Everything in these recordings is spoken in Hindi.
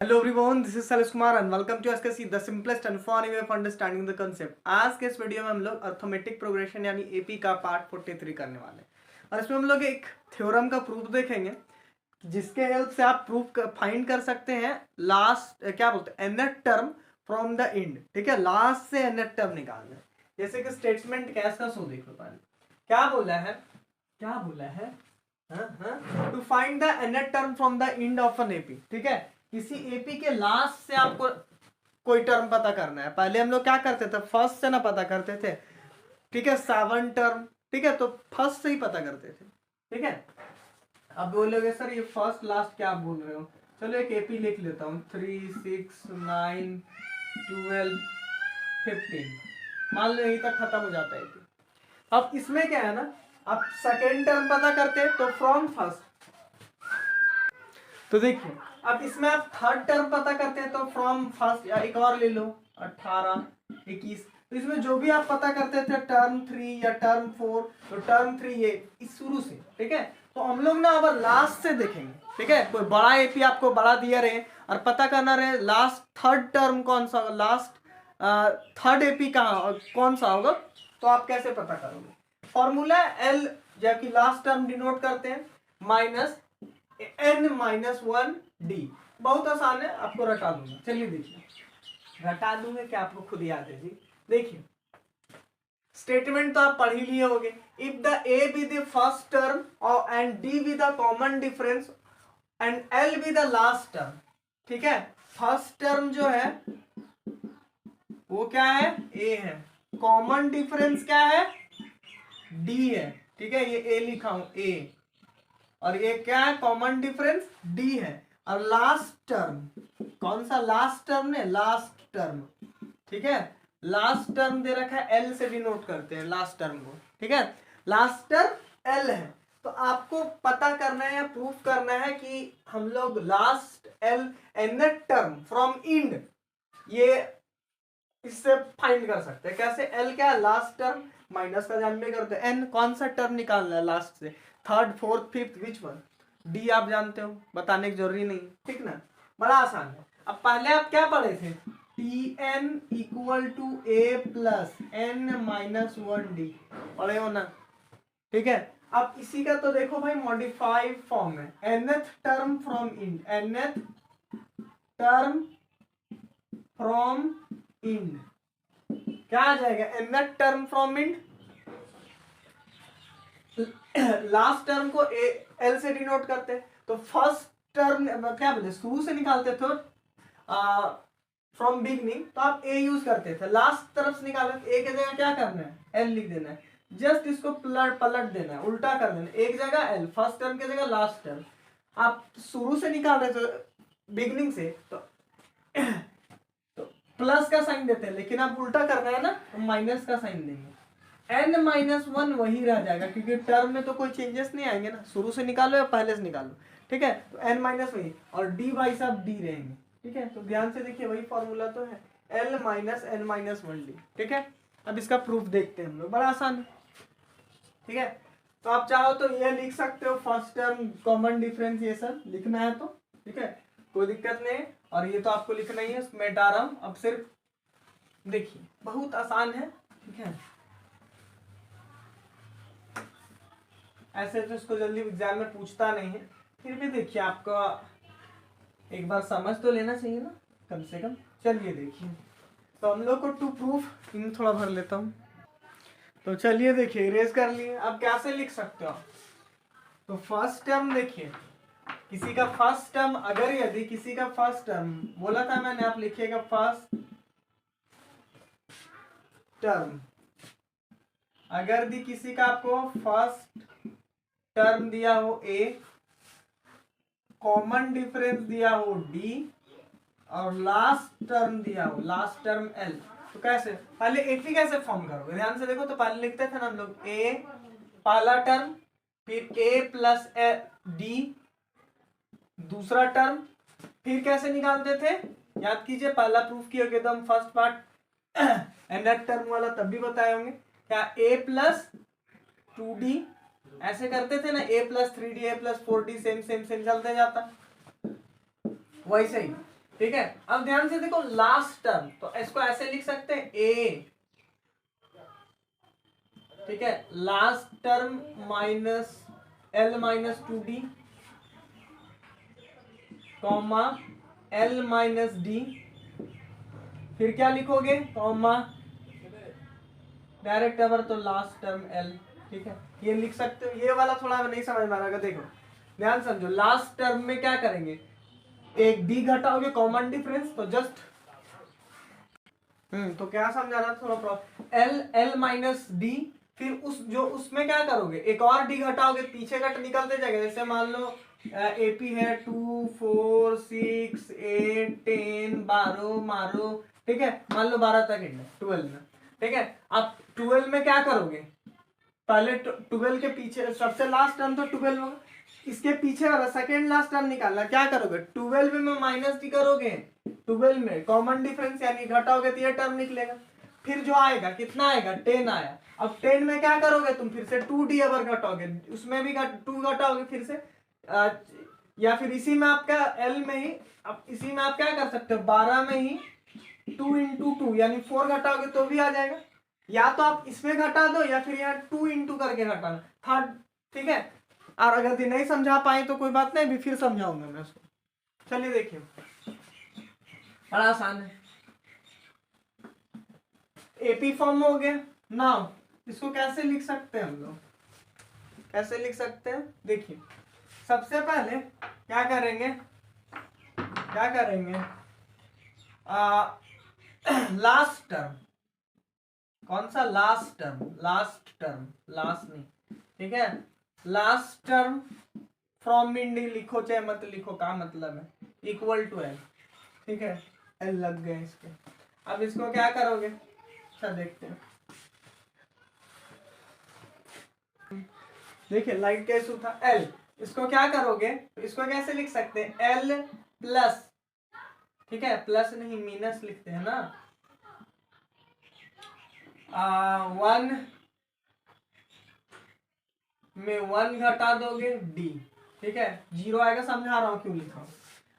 Hello everyone, this is Sailesh Kumar and welcome to SKC the simplest and funny way of understanding the concept. आज के इस वीडियो में हम लोग अर्थमेटिक प्रोग्रेशन यानी एपी का पार्ट 43 करने वाले हैं और इसमें हम लोग एक थ्योरम का प्रूफ देखेंगे जिसके हेल्प से आप प्रूफ फाइंड कर सकते हैं लास्ट क्या बोलते हैं nth term from the and. ठीक है, लास्ट से nth टर्म निकालना है। जैसे कि स्टेटमेंट कैसा सो देख लो पहले क्या बोला है to find the nth term from the end of an AP. ठीक है, किसी एपी के लास्ट से आपको कोई टर्म पता करना है। पहले हम लोग क्या करते थे, फर्स्ट से ना पता करते थे। ठीक है, 7 टर्म। ठीक है, तो फर्स्ट से ही पता करते थे। ठीक है, अब बोलोगे सर ये फर्स्ट लास्ट क्या बोल रहे हो। चलो एक एपी लिख लेता हूँ, 3 6 9 12 15। मान लो यहीं तक खत्म हो जाता है एपी। अब इसमें क्या है ना, आप सेकेंड टर्म पता करते हैं तो फ्रॉम फर्स्ट। तो देखिए अब इसमें आप थर्ड टर्म पता करते हैं तो फ्रॉम फर्स्ट, या एक और ले लो 18 21। तो इसमें जो भी आप पता करते थे टर्म 3 या टर्म 4, तो टर्म 3 ये इस शुरू से। ठीक है, तो हम लोग ना अब लास्ट से देखेंगे। ठीक है, कोई बड़ा एपी आपको बड़ा दिया रहे और पता करना रहे लास्ट थर्ड टर्म कौन सा होगा, लास्ट थर्ड एपी कहाँ कौन सा होगा, तो आप कैसे पता करोगे। फॉर्मूला एल जबकि लास्ट टर्म डिनोट करते हैं माइनस n-1 d। बहुत आसान है, आपको रटा दूंगा। चलिए देखिए, रटा दूंगे क्या आपको खुद याद है जी। देखिए स्टेटमेंट तो आप पढ़ ही लिए होंगे। If the A be the first term और and D be the common difference and L be the last term. ठीक है, फर्स्ट टर्म जो है वो क्या है, ए है। कॉमन डिफरेंस क्या है, डी है। ठीक है, ये ए लिखा हूं ए, और ये क्या है, कॉमन डिफरेंस डी है। और लास्ट टर्म कौन सा, लास्ट टर्म ने लास्ट टर्म। ठीक है, लास्ट टर्म दे रखा है, एल से डिनोट करते हैं लास्ट टर्म को। ठीक है, लास्ट टर्म एल है। तो आपको पता करना है या प्रूफ करना है कि हम लोग last L nth term from end ये इससे फाइंड कर सकते हैं। कैसे, एल क्या है लास्ट टर्म, माइनस का ध्यान में करते हैं। एन कौन सा टर्म निकालना है लास्ट से, third fourth fifth which one. D आप जानते हो, बताने की जरूरी नहीं। ठीक ना, बड़ा आसान है। अब पहले आप क्या पढ़े थे, T N equal to A plus N minus 1 D पढ़े हो ना। ठीक है, अब इसी का तो देखो भाई मॉडिफाइड फॉर्म है, nth term from end, nth term from end क्या आ जाएगा, nth term from end. Last term को एल से डिनोट करते हैं, तो फर्स्ट टर्म क्या बोलते शुरू से निकालते थे फ्रॉम बिगनिंग, तो आप ए यूज करते थे। लास्ट तरफ से निकालते ए की जगह क्या करना है, एल लिख देना है। जस्ट इसको पलट देना है, उल्टा कर देना है, एक जगह एल फर्स्ट टर्म की जगह लास्ट टर्म। आप शुरू से निकाल रहे थे बिगनिंग से तो प्लस का साइन देते हैं, लेकिन आप उल्टा करना है ना, माइनस का साइन देंगे। n-1 वही रह जाएगा क्योंकि टर्म में तो कोई चेंजेस नहीं आएंगे ना, शुरू से निकालो या पहले से निकालो। ठीक है, तो n माइनस वही, और d भाई साहब d रहेंगे। ठीक है, तो ध्यान से देखिए वही फॉर्मूला तो है, l माइनस n-1 d। ठीक है, अब इसका प्रूफ देखते हैं हम लोग, बड़ा आसान है। ठीक है, तो आप चाहो तो ये लिख सकते हो, फर्स्ट टर्म कॉमन डिफरेंस ये सब लिखना है तो। ठीक है, कोई दिक्कत नहीं। और ये तो आपको लिखना ही है, मैं हटा रहा हूं। अब सिर्फ देखिए बहुत आसान है। ठीक है, ऐसे तो इसको जल्दी एग्जाम में पूछता नहीं है, फिर भी देखिए आपका एक बार समझ तो लेना चाहिए ना कम से कम। चलिए देखिए, तो हम लोग को टू प्रूफ इन थोड़ा भर लेता हूँ। तो चलिए देखिए, इरेज कर लिए। अब कैसे लिख सकते हो आप, तो फर्स्ट टर्म देखिए, किसी का फर्स्ट टर्म अगर यदि किसी का फर्स्ट टर्म बोला था मैंने, आप लिखिएगा फर्स्ट टर्म अगर दी किसी का आपको फर्स्ट टर्म दिया हो ए, कॉमन डिफरेंस दिया हो डी, और लास्ट टर्म दिया हो लास्ट टर्म एल, तो कैसे पहले एपी कैसे फॉर्म करोगे, ध्यान से देखो। तो पहले लिखते थे ना हम लोग ए पहला टर्म, फिर ए प्लस डी दूसरा टर्म, फिर कैसे निकालते थे याद कीजिए, पहला प्रूफ किया गया था हम फर्स्ट पार्ट nth टर्म वाला, तब भी बताए होंगे क्या, ए प्लस 2d ऐसे करते थे ना, a plus 3d a plus 4d same same same चलते जाता। वैसे ही ठीक है। अब ध्यान से देखो लास्ट टर्म, तो इसको ऐसे लिख सकते हैं ए, ठीक है, last term minus L minus 2d comma L minus D, फिर क्या लिखोगे कॉमा डायरेक्ट अवर तो लास्ट टर्म एल, ठीक है, ये लिख सकते हो। ये वाला थोड़ा नहीं समझ में आ रहा, देखो ध्यान समझो, लास्ट टर्म में क्या करेंगे, एक डी घटाओगे कॉमन डिफरेंस, तो जस्ट तो क्या समझाना थोड़ा problem, L L minus D, फिर उस जो उसमें क्या करोगे एक और डी घटाओगे, पीछे कट निकलते जाएगा, जैसे मान लो एपी है 2 4 6 8 10 12 मारो, ठीक है, मान लो 12 तक एंड 12 में, ठीक है। अब 12 में क्या करोगे, पहले 12 के पीछे सबसे लास्ट टर्म तो 12 होगा, इसके पीछे वाला सेकेंड लास्ट टर्म निकालना, क्या करोगे 12 में माइनस डी करोगे, 12 में कॉमन डिफरेंस यानी घटाओगे तो ये टर्म निकलेगा, फिर जो आएगा कितना आएगा 10 आया। अब 10 में क्या करोगे तुम, फिर से 2d अवर घटाओगे, उसमें भी 2 घटाओगे फिर से या फिर इसी में आपका एल में ही, अब इसी में आप क्या कर सकते हो 12 में ही 2 इंटू 2 यानी 4 घटाओगे तो भी आ जाएगा, या तो आप इसमें घटा दो या फिर यहाँ 2 इंटू करके घटाना थर्ड, ठीक है। और अगर ये नहीं समझा पाए तो कोई बात नहीं, भी फिर समझाऊंगा मैं उसको। चलिए देखिए बड़ा आसान है, एपी फॉर्म हो गया। नाउ इसको कैसे लिख सकते हैं हम लोग, कैसे लिख सकते हैं, देखिए सबसे पहले क्या करेंगे, लास्ट टर्म, कौन सा लास्ट टर्म, लास्ट नहीं, ठीक है, लास्ट टर्म फ्रॉम इंडी लिखो चाहे मत लिखो, का मतलब है इक्वल टू एल, ठीक है, एल लग गए इसके। अब इसको क्या करोगे, अच्छा देखते हैं, देखिए लाइट कैसे था एल, इसको क्या करोगे, तो इसको कैसे लिख सकते हैं एल प्लस, ठीक है, प्लस नहीं माइनस लिखते हैं ना, 1 में 1 घटा दोगे डी, ठीक है, 0 आएगा, समझा रहा हूं क्यों लिखा हूं।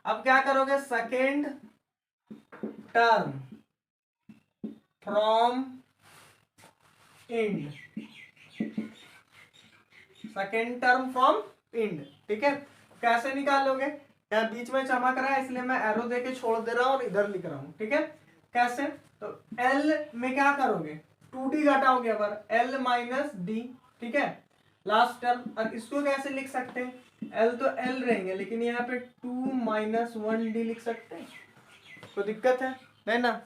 अब क्या करोगे second term from end, second term from end, ठीक है, कैसे निकालोगे, यहाँ बीच में चमक रहा है इसलिए मैं एरो देके छोड़ दे रहा हूं और इधर लिख रहा हूं, ठीक है, कैसे, तो एल में क्या करोगे 2d घटाओगे अगर एल माइनस डी, ठीक है, लास्ट टर्म। और इसको कैसे लिख सकते हैं, एल तो एल रहेंगे लेकिन यहाँ पे 2 माइनस 1d लिख सकते हैं, तो दिक्कत है नहीं ना।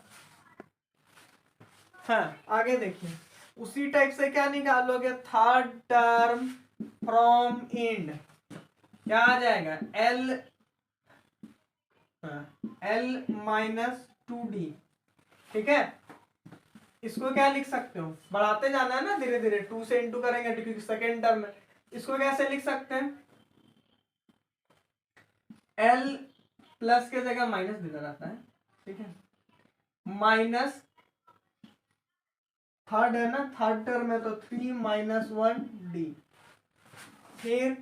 हाँ आगे देखिए, उसी टाइप से क्या निकालोगे थर्ड टर्म फ्रॉम इंड, क्या आ जाएगा एल माइनस 2d, ठीक है। इसको क्या लिख सकते हो, बढ़ाते जाना है ना धीरे धीरे, 2 से इंटू करेंगे क्योंकि सेकेंड टर्म है। इसको कैसे लिख सकते हैं, एल प्लस के जगह माइनस देना रहता है, ठीक है, माइनस थर्ड है ना, थर्ड टर्म है तो 3 माइनस 1d, फिर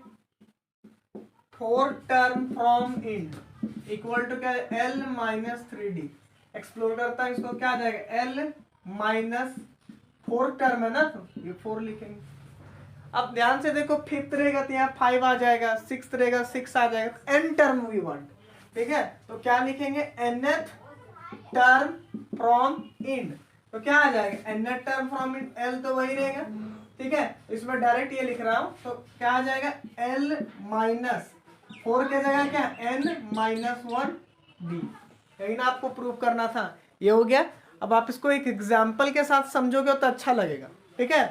fourth term from end equal to क्या, एल माइनस 3d, एक्सप्लोर करता है इसको, क्या आ जाएगा एल माइनस फोर्थ टर्म है ना, तो ये 4 लिखेंगे। अब ध्यान से देखो, फिफ्थ रहेगा तो यहाँ 5 आ जाएगा, सिक्स रहेगा 6 आ जाएगा, तो एन टर्म वी वांट, ठीक है, तो क्या लिखेंगे nth टर्म फ्रॉम इंड, तो क्या आ जाएगा nth term from end, L तो वही रहेगा, ठीक है, इसमें डायरेक्ट ये लिख रहा हूं, तो क्या आ जाएगा एल माइनस 4 के जगह क्या एन माइनस 1d, यही ना आपको प्रूव करना था, ये हो गया। अब आप इसको एक एग्जाम्पल के साथ समझोगे तो अच्छा लगेगा, ठीक है,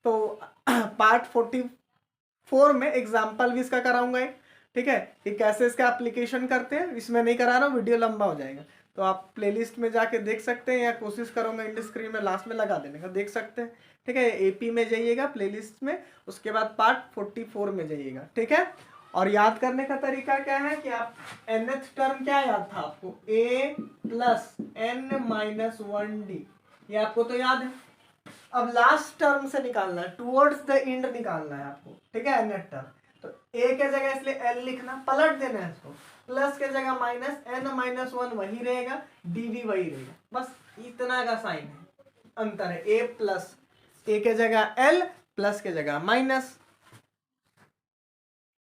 तो पार्ट 44 में एग्जाम्पल भी इसका कराऊंगा एक, ठीक है, कि कैसे इसका एप्लीकेशन करते हैं, इसमें नहीं करा रहा हूँ वीडियो लंबा हो जाएगा, तो आप प्लेलिस्ट में जाके देख सकते हैं या कोशिश करूंगा इंड स्क्रीन में लास्ट में लगा देने का, देख सकते हैं, ठीक है, एपी में जाइएगा प्लेलिस्ट में, उसके बाद पार्ट 44 में जाइएगा, ठीक है। और याद करने का तरीका क्या है कि आप nth टर्म क्या याद था आपको, a plus N minus 1d, ये आपको तो याद है। अब लास्ट टर्म से निकालना है, टुवर्ड्स द एंड निकालना है आपको, ठीक है, nth टर्म, तो a के जगह इसलिए l लिखना, पलट देना है इसको, प्लस के जगह माइनस, n-1 वही रहेगा, dv वही रहेगा, बस इतना का साइन है, अंतर है। a प्लस, a के जगह l, प्लस के जगह माइनस,